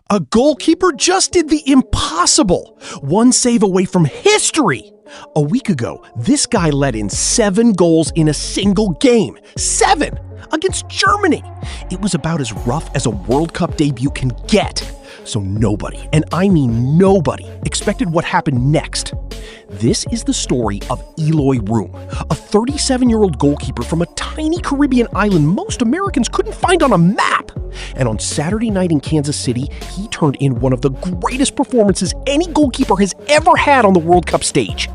A goalkeeper just did the impossible. One save away from history. A week ago, this guy let in 7 goals in a single game. 7! Against Germany. It was about as rough as a World Cup debut can get. So nobody, and I mean nobody, expected what happened next. This is the story of Eloy Room, a 37-year-old goalkeeper from a tiny Caribbean island most Americans couldn't find on a map. And on Saturday night in Kansas City, he turned in one of the greatest performances any goalkeeper has ever had on the World Cup stage.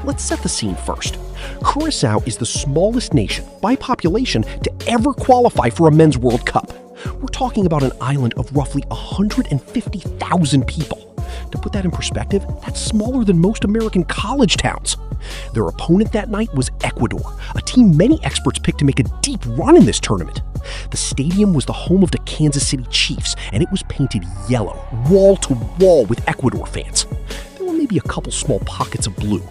Let's set the scene first. Curaçao is the smallest nation, by population, to ever qualify for a men's World Cup. We're talking about an island of roughly 150,000 people. To put that in perspective, that's smaller than most American college towns. Their opponent that night was Ecuador, a team many experts picked to make a deep run in this tournament. The stadium was the home of the Kansas City Chiefs, and it was painted yellow, wall to wall with Ecuador fans. There were maybe a couple small pockets of blue.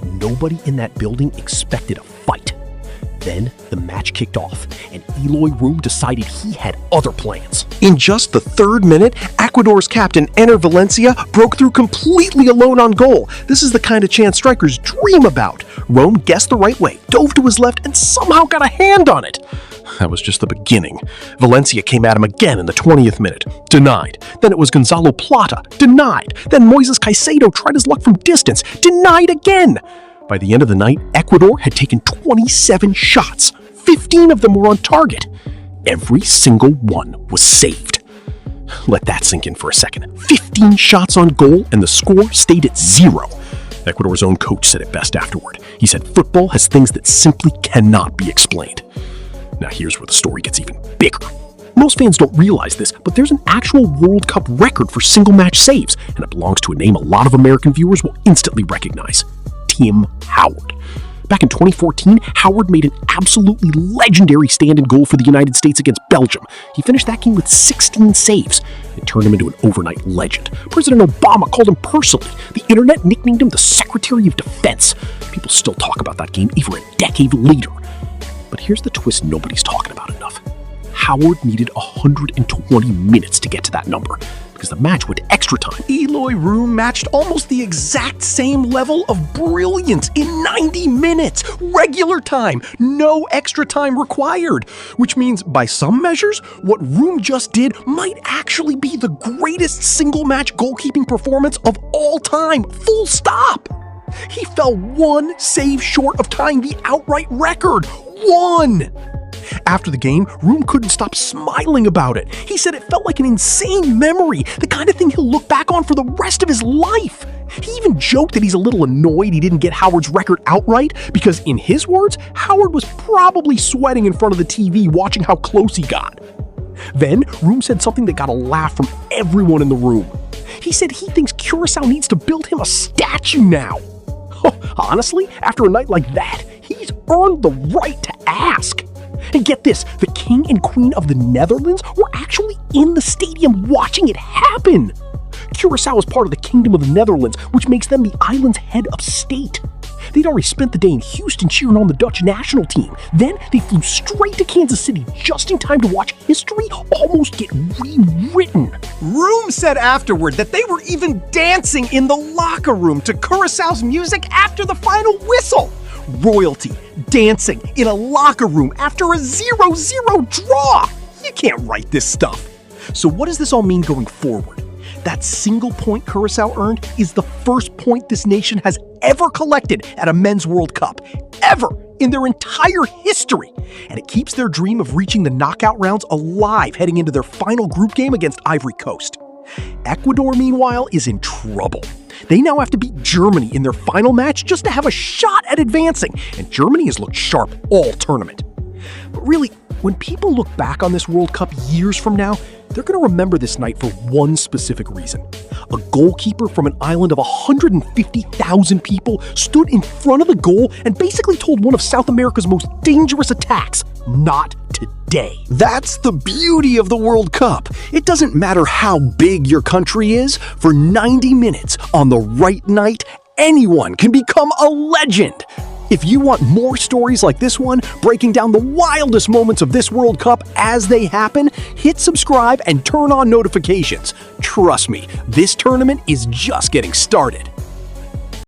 Nobody in that building expected a fight. Then the match kicked off, and Eloy Room decided he had other plans. In just the 3rd minute, Ecuador's captain Ener Valencia broke through completely alone on goal. This is the kind of chance strikers dream about. Room guessed the right way, dove to his left, and somehow got a hand on it. That was just the beginning. Valencia came at him again in the 20th minute. Denied. Then it was Gonzalo Plata. Denied. Then Moises Caicedo tried his luck from distance. Denied again. By the end of the night, Ecuador had taken 27 shots. 15 of them were on target. Every single one was saved. Let that sink in for a second. 15 shots on goal, and the score stayed at 0. Ecuador's own coach said it best afterward. He said football has things that simply cannot be explained. Now here's where the story gets even bigger. Most fans don't realize this, but there's an actual World Cup record for single-match saves, and it belongs to a name a lot of American viewers will instantly recognize. Tim Howard. Back in 2014, Howard made an absolutely legendary stand-in goal for the United States against Belgium. He finished that game with 16 saves. It turned him into an overnight legend. President Obama called him personally. The internet nicknamed him the Secretary of Defense. People still talk about that game even a decade later. But here's the twist nobody's talking about enough. Howard needed 120 minutes to get to that number, because the match went to extra time. Eloy Room matched almost the exact same level of brilliance in 90 minutes. Regular time, no extra time required. Which means, by some measures, what Room just did might actually be the greatest single-match goalkeeping performance of all time. Full stop! He fell 1 save short of tying the outright record. 1! After the game, Room couldn't stop smiling about it. He said it felt like an insane memory, the kind of thing he'll look back on for the rest of his life. He even joked that he's a little annoyed he didn't get Howard's record outright because, in his words, Howard was probably sweating in front of the TV watching how close he got. Then, Room said something that got a laugh from everyone in the room. He said he thinks Curaçao needs to build him a statue now. Honestly, after a night like that, he's earned the right to ask. And get this, the King and Queen of the Netherlands were actually in the stadium watching it happen. Curaçao is part of the Kingdom of the Netherlands, which makes them the island's head of state. They'd already spent the day in Houston cheering on the Dutch national team. Then they flew straight to Kansas City just in time to watch history almost get rewritten. Room said afterward that they were even dancing in the locker room to Curaçao's music after the final whistle. Royalty, dancing in a locker room after a 0-0 draw. You can't write this stuff. So what does this all mean going forward? That single point Curaçao earned is the first point this nation has ever collected at a men's World Cup. Ever in their entire history. And it keeps their dream of reaching the knockout rounds alive heading into their final group game against Ivory Coast. Ecuador, meanwhile, is in trouble. They now have to beat Germany in their final match just to have a shot at advancing, and Germany has looked sharp all tournament. But really, when people look back on this World Cup years from now, they're going to remember this night for one specific reason. A goalkeeper from an island of 150,000 people stood in front of the goal and basically told one of South America's most dangerous attacks, "Not today." That's the beauty of the World Cup. It doesn't matter how big your country is, for 90 minutes on the right night, anyone can become a legend. If you want more stories like this one, breaking down the wildest moments of this World Cup as they happen, hit subscribe and turn on notifications. Trust me, this tournament is just getting started.